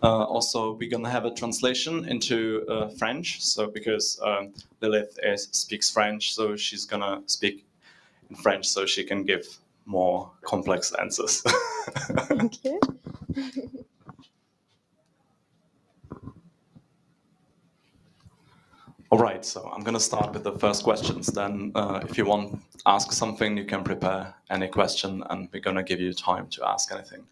Also, we're gonna have a translation into French. So because Lilith speaks French, so she's gonna speak in French so she can give more complex answers. Okay. All right, so I'm going to start with the first questions. Then if you want to ask something, you can prepare any question, and we're going to give you time to ask anything.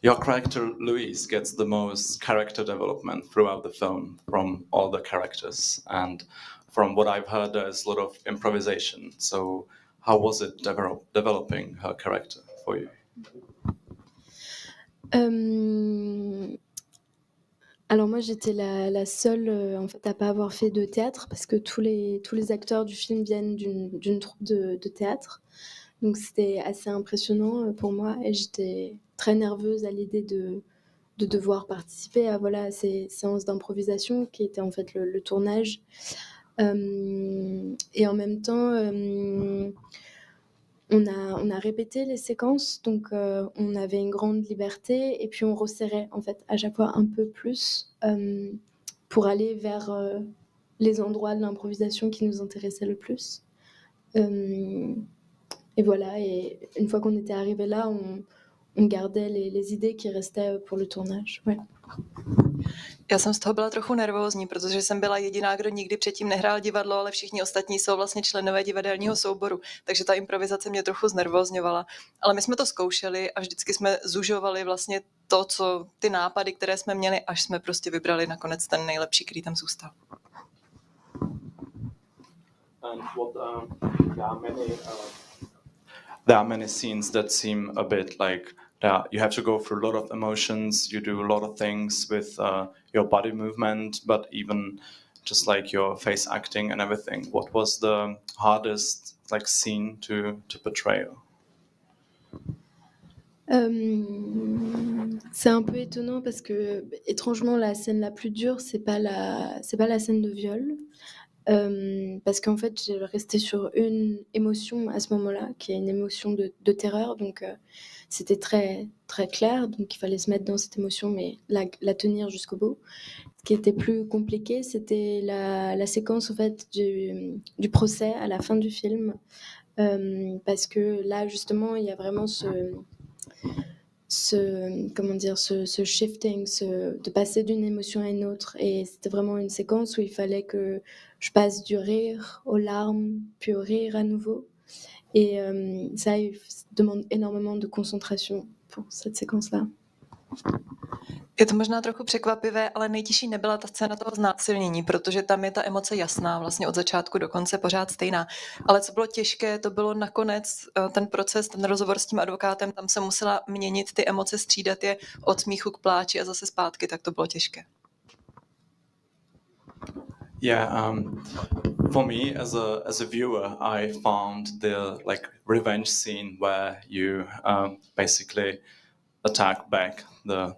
Your character, Louise, gets the most character development throughout the film from all the characters. And from what I've heard, there's a lot of improvisation. So how was it developing her character for you? Alors moi j'étais la seule en fait à pas avoir fait de théâtre parce que tous les acteurs du film viennent d'une troupe de théâtre, donc c'était assez impressionnant pour moi et j'étais très nerveuse à l'idée de devoir participer à ces séances d'improvisation qui étaient en fait le tournage, et en même temps on a répété les séquences, donc on avait une grande liberté et puis on resserrait en fait à chaque fois un peu plus pour aller vers les endroits de l'improvisation qui nous intéressaient le plus. Et voilà, et une fois qu'on était arrivé là, on gardait les idées qui restaient pour le tournage. Ouais. Já jsem z toho byla trochu nervózní, protože jsem byla jediná, kdo nikdy předtím nehrál divadlo, ale všichni ostatní jsou vlastně členové divadelního souboru, takže ta improvizace mě trochu znervózňovala. Ale my jsme to zkoušeli a vždycky jsme zužovali vlastně ty nápady, které jsme měli, až jsme prostě vybrali nakonec ten nejlepší, který tam zůstal. And there are many scenes that seem a bit like you have to go through a lot of emotions, you do a lot of things with your body movement, but even just like your face acting and everything. What was the hardest scene to portray? C'est un peu étonnant parce que étrangement la scène la plus dure c'est pas la scène de viol. Parce qu'en fait, j'ai resté sur une émotion à ce moment-là, qui est une émotion de terreur, donc c'était très, très clair, donc il fallait se mettre dans cette émotion, mais la tenir jusqu'au bout. Ce qui était plus compliqué, c'était la séquence en fait, du procès à la fin du film, parce que là, justement, il y a vraiment ce shifting, de passer d'une émotion à une autre, et c'était vraiment une séquence où il fallait que je passe du rire aux larmes puis au rire à nouveau, et ça demande énormément de concentration pour cette séquence-là. Je to možná trochu překvapivé, ale nejtěžší nebyla ta scéna toho znásilnění, protože tam je ta emoce jasná, vlastně od začátku do konce pořád stejná. Ale co bylo těžké, to bylo nakonec ten proces, ten rozhovor s tím advokátem, tam se musela měnit ty emoce, střídat je od smíchu k pláči a zase zpátky, tak to bylo těžké. Yeah, for me as a viewer, I found the revenge scene where you basically attack back the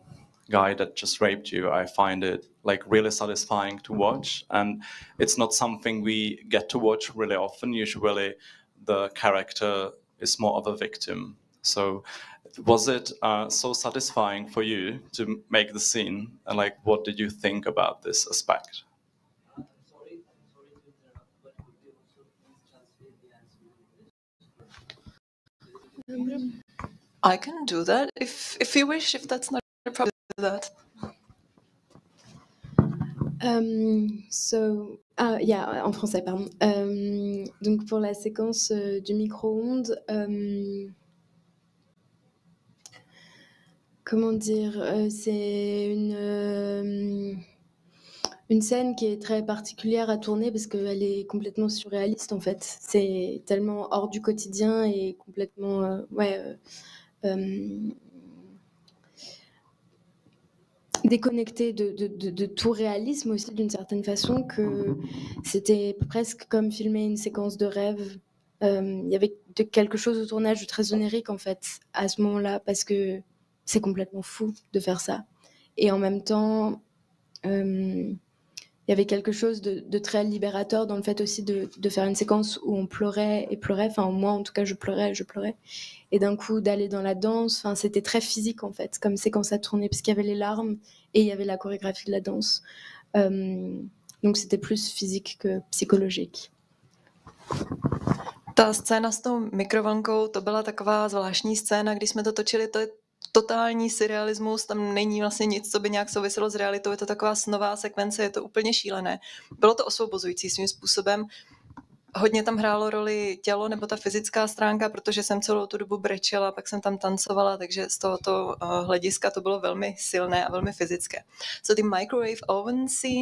guy that just raped you. I find it really satisfying to watch, and it's not something we get to watch really often. Usually the character is more of a victim. So was it so satisfying for you to make the scene, and what did you think about this aspect? I can do that if you wish, if that's not a problem with that. En français, pardon. Donc pour la séquence du micro-ondes, comment dire, c'est une scène qui est très particulière à tourner parce qu'elle est complètement surréaliste en fait. C'est tellement hors du quotidien et complètement déconnecté de tout réalisme aussi d'une certaine façon, que c'était presque comme filmer une séquence de rêve. Il y avait quelque chose au tournage de très onirique en fait à ce moment-là, parce que c'est complètement fou de faire ça. Et en même temps, il y avait quelque chose de très libérateur dans le fait aussi de faire une séquence où on pleurait et pleurait. Enfin, moi, en tout cas, je pleurais. Et d'un coup, d'aller dans la danse, enfin, c'était très physique, en fait, comme séquence à tourner, parce qu'il y avait les larmes et il y avait la chorégraphie de la danse. Donc, c'était plus physique que psychologique. Ta scéna s tou mikrovlnkou, to byla taková zvláštní scéna, když jsme to točili, to je totální surrealismus, tam není vlastně nic, co by nějak souviselo s realitou, je to taková snová sekvence, je to úplně šílené. Bylo to osvobozující svým způsobem. Hodně tam hrálo roli tělo nebo ta fyzická stránka, protože jsem celou tu dobu brečela, pak jsem tam tancovala, takže z tohoto hlediska to bylo velmi silné a velmi fyzické. So the microwave oven scene.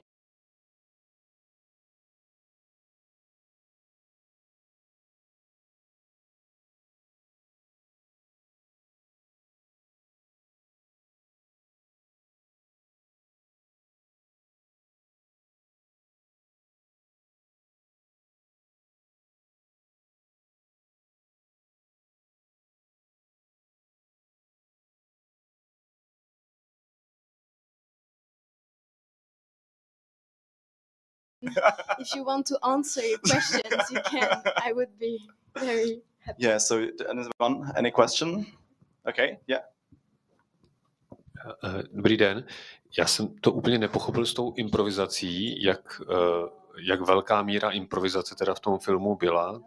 If you want to answer your questions, you can. I would be very happy. Yeah, so any question? Okay, yeah. Dobrý den. Já jsem to úplně nepochopil s tou improvizací, jak velká míra improvizace teda v tom filmu byla.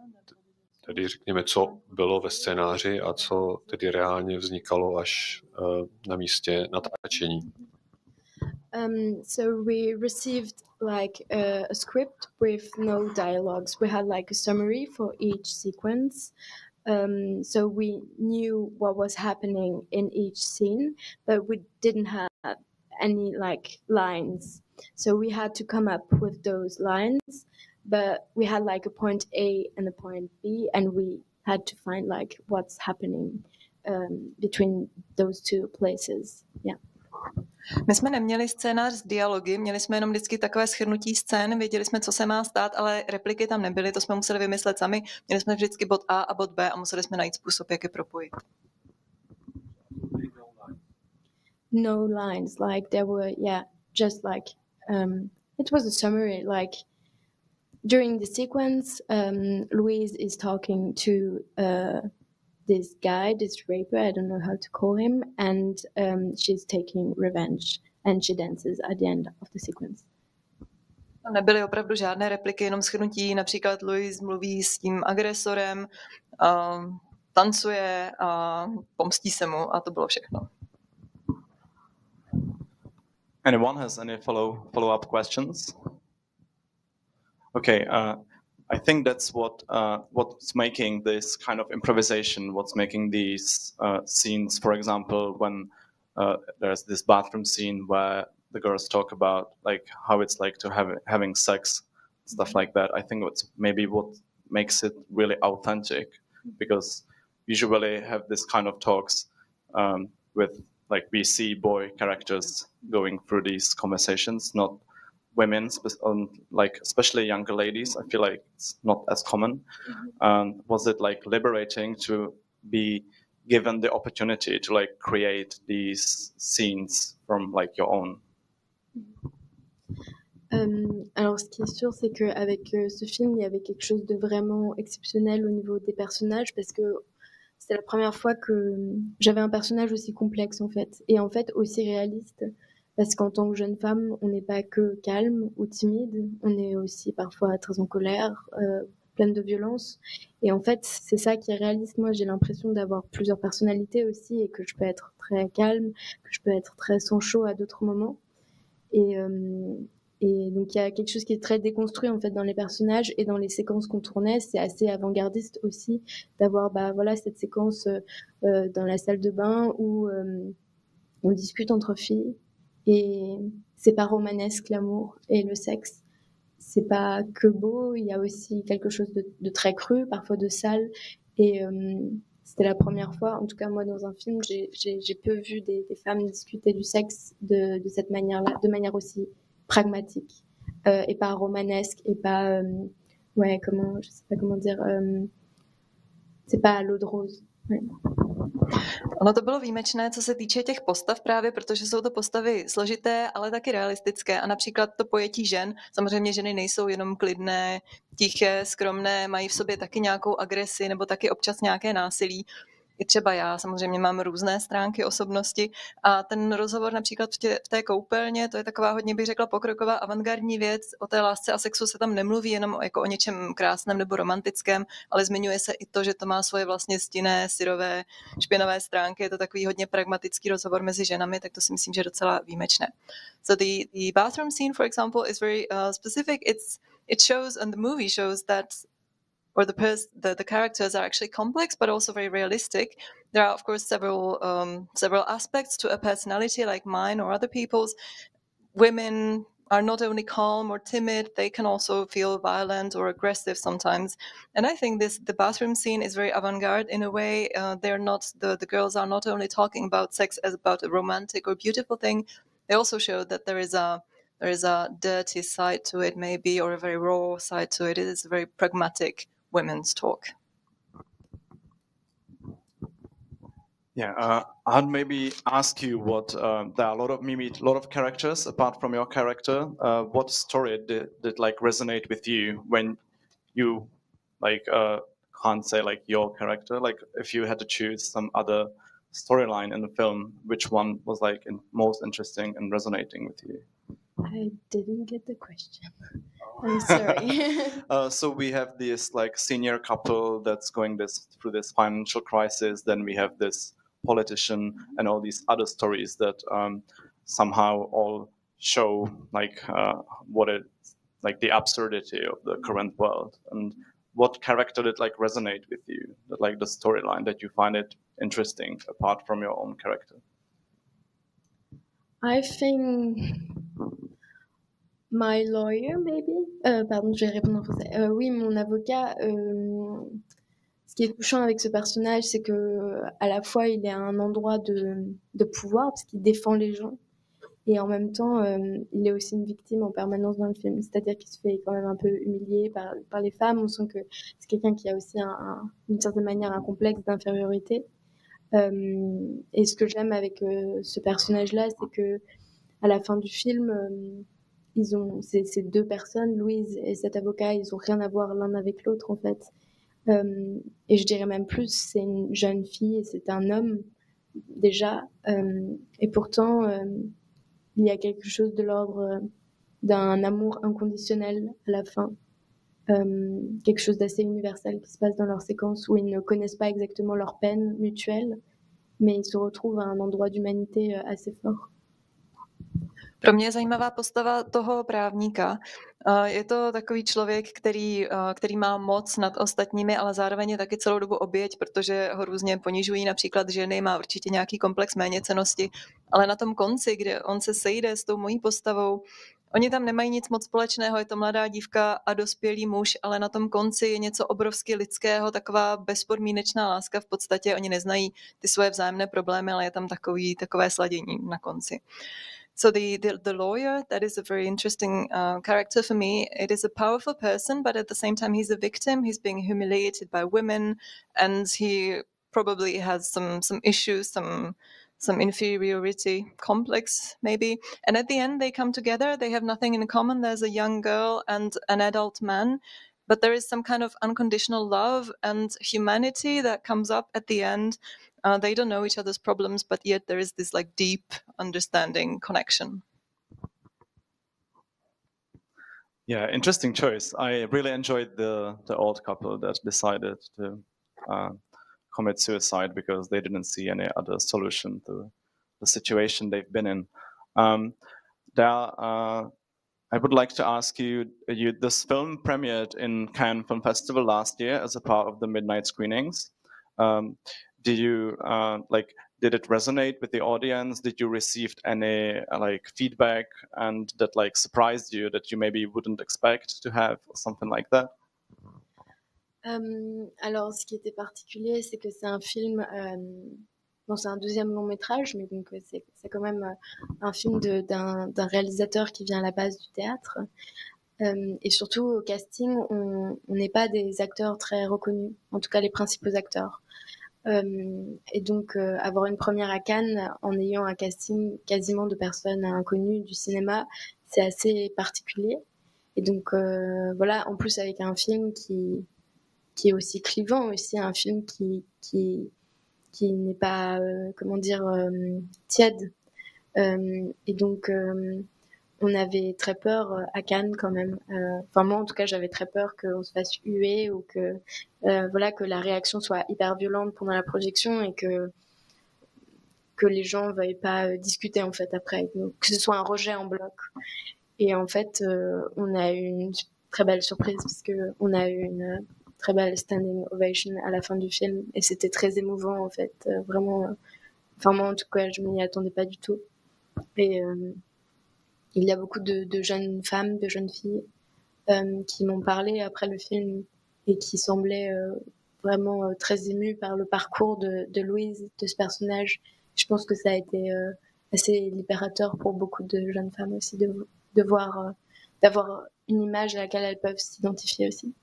Tedy řekněme, co bylo ve scénáři a co tedy reálně vznikalo až na místě natáčení. So we received like a script with no dialogues. We had like a summary for each sequence. So we knew what was happening in each scene, but we didn't have any like lines. So we had to come up with those lines, but we had like a point A and a point B, and we had to find like what's happening between those two places. Yeah. My jsme neměli scénář s dialogy, měli jsme jenom vždycky takové shrnutí scén, věděli jsme, co se má stát, ale repliky tam nebyly, to jsme museli vymyslet sami. Měli jsme vždycky bod A a bod B a museli jsme najít způsob, jak je propojit. No lines, like there were, just like, it was a summary, like during the sequence, Louise is talking to this guy, this raper, I don't know how to call him, and she's taking revenge, and she dances at the end of the sequence. Nebyly opravdu žádné repliky, jenom shrnutí, například Louise mluví s tím agresorem, tancuje a pomstí se mu a to bylo všechno. Anyone has any follow-up questions? Okay, I think that's what's making this kind of improvisation, what's making these scenes, for example, when there's this bathroom scene where the girls talk about like how it's like to having sex, stuff like that. I think it's maybe what makes it really authentic, because usually have this kind of talks with like we see boy characters going through these conversations, not women, like especially younger ladies. I feel like it's not as common. Was it like liberating to be given the opportunity to like create these scenes from like your own? Alors, ce qui est sûr, c'est qu'avec ce film, il y avait quelque chose de vraiment exceptionnel au niveau des personnages, parce que c'était la première fois que j'avais un personnage aussi complexe, en fait, et en fait aussi réaliste, parce qu'en tant que jeune femme, on n'est pas que calme ou timide, on est aussi parfois très en colère, pleine de violence, et en fait, c'est ça qui est réaliste. Moi, j'ai l'impression d'avoir plusieurs personnalités aussi, et que je peux être très calme, que je peux être très sang chaud à d'autres moments, et donc il y a quelque chose qui est très déconstruit en fait dans les personnages et dans les séquences qu'on tournait. C'est assez avant-gardiste aussi d'avoir voilà cette séquence dans la salle de bain où on discute entre filles et c'est pas romanesque l'amour et le sexe. C'est pas que beau, il y a aussi quelque chose de très cru, parfois de sale, et c'était la première fois, en tout cas moi dans un film, j'ai peu vu des femmes discuter du sexe de cette manière-là, de manière aussi pragmatique et pas romanesque et pas je sais pas comment dire, c'est pas à l'eau de rose. Ono to bylo výjimečné, co se týče těch postav právě, protože jsou to postavy složité, ale taky realistické. A například to pojetí žen, samozřejmě ženy nejsou jenom klidné, tiché, skromné, mají v sobě taky nějakou agresi nebo taky občas nějaké násilí. I třeba já samozřejmě mám různé stránky osobnosti a ten rozhovor například v té koupelně, to je taková hodně, bych řekla, pokroková avantgardní věc. O té lásce a sexu se tam nemluví jenom jako o něčem krásném nebo romantickém, ale zmiňuje se i to, že to má svoje vlastně stinné, syrové, špinavé stránky. Je to takový hodně pragmatický rozhovor mezi ženami, tak to si myslím, že je docela výjimečné. So the bathroom scene, for example, is very specific. It shows, and the movie shows that or the characters are actually complex but also very realistic. There are of course several aspects to a personality like mine or other people's. Women are not only calm or timid, they can also feel violent or aggressive sometimes. And I think the bathroom scene is very avant-garde in a way. They're not the girls are not only talking about sex as about a romantic or beautiful thing. They also show that there is a dirty side to it maybe, or a very raw side to it. It is a very pragmatic women's talk. Yeah, I'd maybe ask you what there are a lot of characters apart from your character. What story did like resonate with you when you like can't say like your character? Like if you had to choose some other storyline in the film, which one was like most interesting and resonating with you? I didn't get the question. I'm sorry. So we have this like senior couple that's going through this financial crisis. Then we have this politician and all these other stories that somehow all show like what it like the absurdity of the current world. And what character did like resonate with you? That like the storyline that you find it interesting apart from your own character? I think my lawyer, maybe. Pardon, je vais répondre en français. Oui, mon avocat. Ce qui est touchant avec ce personnage, c'est que à la fois il est à un endroit de pouvoir parce qu'il défend les gens, et en même temps il est aussi une victime en permanence dans le film. C'est-à-dire qu'il se fait quand même un peu humilier par les femmes. On sent que c'est quelqu'un qui a aussi d'une certaine manière un complexe d'infériorité. Et ce que j'aime avec ce personnage-là, c'est que à la fin du film, ils ont ces deux personnes, Louise et cet avocat, ils ont rien à voir l'un avec l'autre en fait. Et je dirais même plus, c'est une jeune fille et c'est un homme déjà. Et pourtant, il y a quelque chose de l'ordre d'un amour inconditionnel à la fin. Quelque chose d'assez universel qui se passe dans leur séquence où ils ne connaissent pas exactement leur peine mutuelle, mais ils se retrouvent à un endroit d'humanité assez fort. Pro mě je zajímavá postava toho právníka. Je to takový člověk, který má moc nad ostatními, ale zároveň je taky celou dobu oběť, protože ho různě ponižují například ženy, má určitě nějaký komplex méněcennosti, ale na tom konci, kde on se sejde s tou mojí postavou, oni tam nemají nic moc společného, je to mladá dívka a dospělý muž, ale na tom konci je něco obrovsky lidského, taková bezpodmínečná láska v podstatě, oni neznají ty svoje vzájemné problémy, ale je tam takové sladění na konci. So the lawyer, that is a very interesting character for me. It is a powerful person, but at the same time he's a victim. He's being humiliated by women, and he probably has some issues, some inferiority complex maybe. And at the end they come together, they have nothing in common. There's a young girl and an adult man, but there is some kind of unconditional love and humanity that comes up at the end. They don't know each other's problems, but yet there is this like deep understanding connection. Yeah, interesting choice. I really enjoyed the old couple that decided to commit suicide because they didn't see any other solution to the situation they've been in. I would like to ask you, this film premiered in Cannes Film Festival last year as a part of the midnight screenings. Did it resonate with the audience? Did you receive any feedback and that surprised you that you maybe wouldn't expect to have or something like that? Alors, ce qui était particulier, c'est que c'est un film. C'est un deuxième long métrage, mais donc c'est quand même un film d'un réalisateur qui vient à la base du théâtre. Et surtout au casting, on n'est pas des acteurs très reconnus, en tout cas les principaux acteurs. Et donc, avoir une première à Cannes en ayant un casting quasiment de personnes inconnues du cinéma, c'est assez particulier. Et donc, voilà, en plus avec un film qui est aussi clivant, aussi un film qui n'est pas, tiède. Et donc, on avait très peur à Cannes quand même. Enfin, moi, en tout cas, j'avais très peur qu'on se fasse huer ou que, que la réaction soit hyper violente pendant la projection et que les gens veuillent pas discuter en fait après, donc, que ce soit un rejet en bloc. Et en fait, on a eu une très belle surprise parce que on a eu une très belle standing ovation à la fin du film et c'était très émouvant en fait, vraiment. Enfin moi en tout cas, je m'y attendais pas du tout. Et il y a beaucoup de jeunes femmes, de jeunes filles qui m'ont parlé après le film et qui semblaient vraiment très émues par le parcours de Louise, de ce personnage. Je pense que ça a été assez libérateur pour beaucoup de jeunes femmes aussi de voir, d'avoir une image à laquelle elles peuvent s'identifier aussi.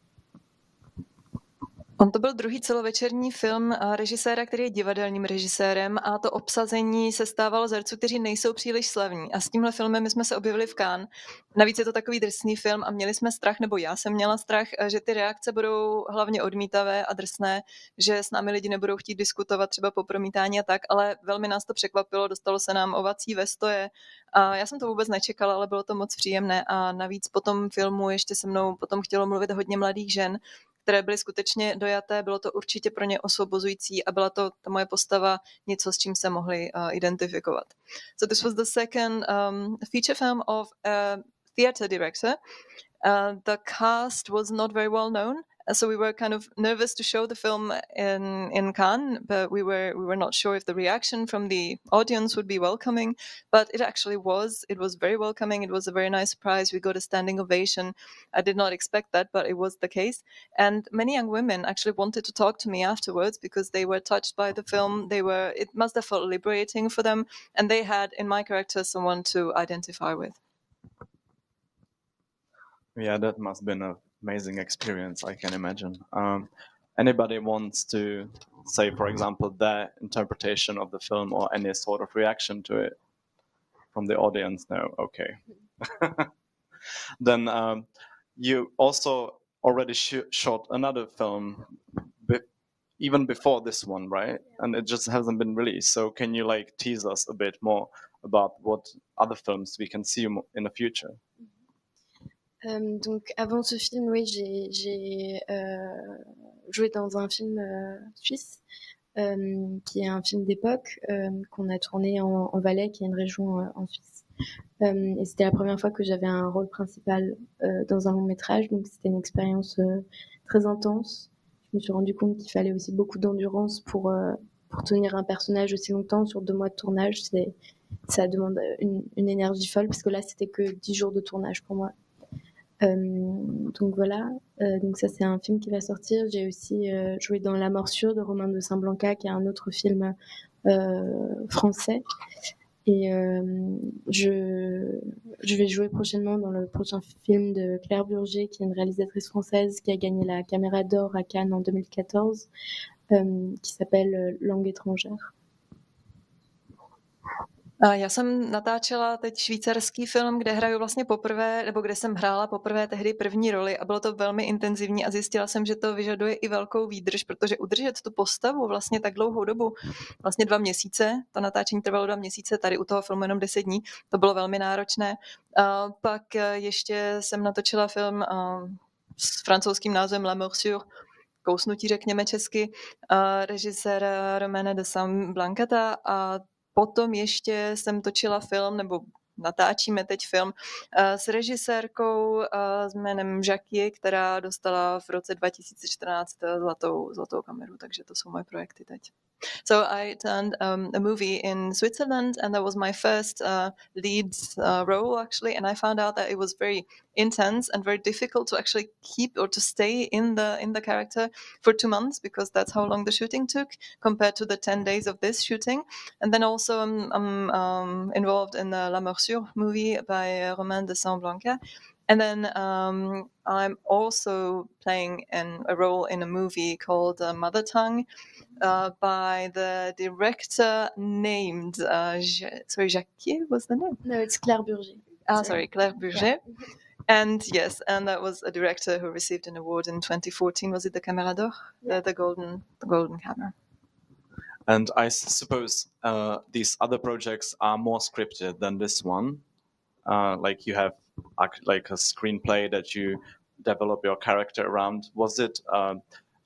On to byl druhý celovečerní film režiséra, který je divadelním režisérem a to obsazení se stávalo z herců, kteří nejsou příliš slavní. A s tímhle filmem my jsme se objevili v Cannes. Navíc je to takový drsný film a měli jsme strach, nebo já jsem měla strach, že ty reakce budou hlavně odmítavé a drsné, že s námi lidi nebudou chtít diskutovat třeba po promítání a tak, ale velmi nás to překvapilo, dostalo se nám ovací ve stoje. A já jsem to vůbec nečekala, ale bylo to moc příjemné a navíc po tom filmu ještě se mnou potom chtělo mluvit hodně mladých žen, které byly skutečně dojaté, bylo to určitě pro ně osvobozující a byla to ta moje postava něco, s čím se mohli identifikovat. So this was the second feature film of a theater director. The cast was not very well known, so we were kind of nervous to show the film in Cannes, but we were not sure if the reaction from the audience would be welcoming, but it actually was. It was very welcoming. It was a very nice surprise. We got a standing ovation. I did not expect that, but it was the case. And many young women actually wanted to talk to me afterwards because they were touched by the film. It must have felt liberating for them, and they had, in my character, someone to identify with. Yeah, that must have been an amazing experience, I can imagine. Anybody wants to say, for example, their interpretation of the film or any sort of reaction to it from the audience? No? Okay. Then you also already shot another film even before this one, right? And it just hasn't been released. So can you tease us a bit more about what other films we can see in the future? Donc avant ce film, oui, j'ai joué dans un film suisse qui est un film d'époque qu'on a tourné en Valais, qui est une région en Suisse. Et c'était la première fois que j'avais un rôle principal dans un long métrage, donc c'était une expérience très intense. Je me suis rendu compte qu'il fallait aussi beaucoup d'endurance pour tenir un personnage aussi longtemps sur 2 mois de tournage. Ça demande une énergie folle, parce que là c'était que 10 jours de tournage pour moi. Donc voilà, donc ça c'est un film qui va sortir. J'ai aussi joué dans La Morsure de Romain de Saint-Blanca, qui est un autre film français. Et je vais jouer prochainement dans le prochain film de Claire Burger, qui est une réalisatrice française qui a gagné la Caméra d'Or à Cannes en 2014, qui s'appelle Langue étrangère. Já jsem natáčela teď švýcarský film, kde hraju vlastně poprvé, nebo kde jsem hrála poprvé tehdy první roli a bylo to velmi intenzivní a zjistila jsem, že to vyžaduje i velkou výdrž, protože udržet tu postavu vlastně tak dlouhou dobu, vlastně 2 měsíce, to natáčení trvalo 2 měsíce, tady u toho filmu jenom 10 dní, to bylo velmi náročné. Pak ještě jsem natočila film s francouzským názvem La Morsure, kousnutí řekněme česky, režiséra Romaina de Saint-Blancata, a potom ještě jsem točila film, nebo natáčíme teď film s režisérkou s jménem Jackie, která dostala v roce 2014 zlatou kameru, takže to jsou moje projekty teď. So I turned a movie in Switzerland, and that was my first lead role actually, and I found out that it was very intense and very difficult to actually keep or to stay in the character for 2 months, because that's how long the shooting took compared to the 10 days of this shooting. And then also I'm involved in the La Morsure movie by Romain de Saint-Blanca. And then I'm also playing a role in a movie called Mother Tongue by the director named Jacquier was the name? No, it's Claire Burger. Claire Burger. Yeah. And yes, and that was a director who received an award in 2014. Was it the Caméra d'Or? Yeah. The golden camera. And I suppose these other projects are more scripted than this one. Like you have like a screenplay that you develop your character around. Was it?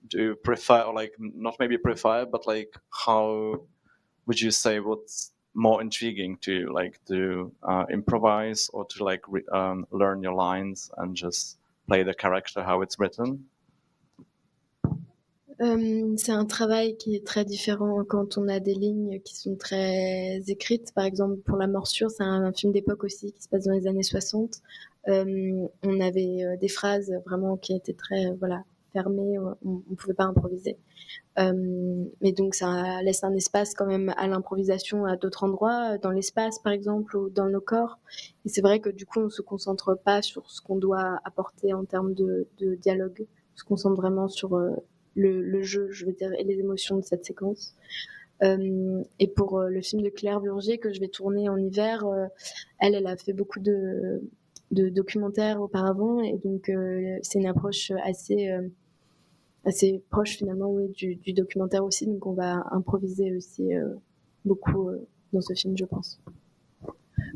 Do you prefer, or like not maybe prefer, but like how would you say what's more intriguing to you, like to improvise or to like learn your lines and just play the character how it's written? C'est un travail qui est très différent quand on a des lignes qui sont très écrites. Par exemple, pour La Morsure, c'est un film d'époque aussi qui se passe dans les années 60. On avait des phrases vraiment qui étaient très fermées, on ne pouvait pas improviser. Mais donc ça laisse un espace quand même à l'improvisation à d'autres endroits, dans l'espace par exemple, ou dans nos corps. Et c'est vrai que du coup, on ne se concentre pas sur ce qu'on doit apporter en termes de dialogue. On se concentre vraiment sur le jeu, je veux dire, et les émotions de cette séquence. Et pour le film de Claire Burger que je vais tourner en hiver, elle a fait beaucoup de documentaires auparavant, et donc c'est une approche assez proche finalement, oui, du documentaire aussi, donc on va improviser aussi beaucoup dans ce film, je pense.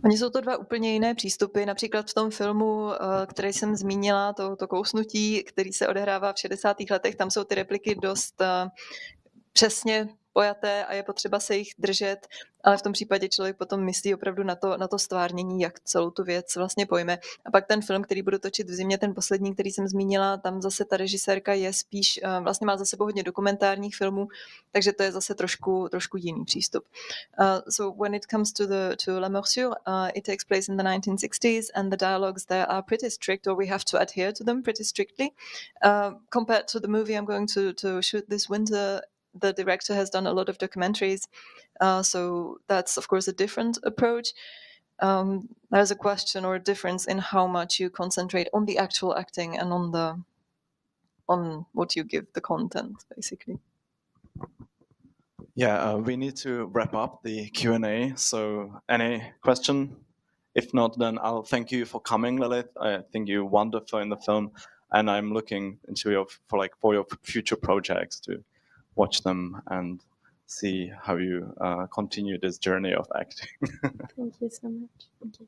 Oni jsou to dva úplně jiné přístupy. Například v tom filmu, který jsem zmínila, to kousnutí, který se odehrává v 60. letech, tam jsou ty repliky dost přesně pojaté a je potřeba se jich držet, ale v tom případě člověk potom myslí opravdu na to stvárnění, jak celou tu věc vlastně pojme. A pak ten film, který budu točit v zimě, ten poslední, který jsem zmínila, tam zase ta režisérka je spíš, vlastně má za sebou hodně dokumentárních filmů, takže to je zase trošku jiný přístup. So when it comes to La Morsure, it takes place in the 1960s and the dialogues there are pretty strict, or we have to adhere to them pretty strictly. Compared to the movie I'm going to shoot this winter, the director has done a lot of documentaries, so that's of course a different approach. There's a question or a difference in how much you concentrate on the actual acting and on what you give the content, basically. Yeah, we need to wrap up the Q&A. So any question? If not, then I'll thank you for coming, Lilith. I think you're wonderful in the film, and I'm looking into for your future projects to watch them and see how you continue this journey of acting. Thank you so much. Thank you.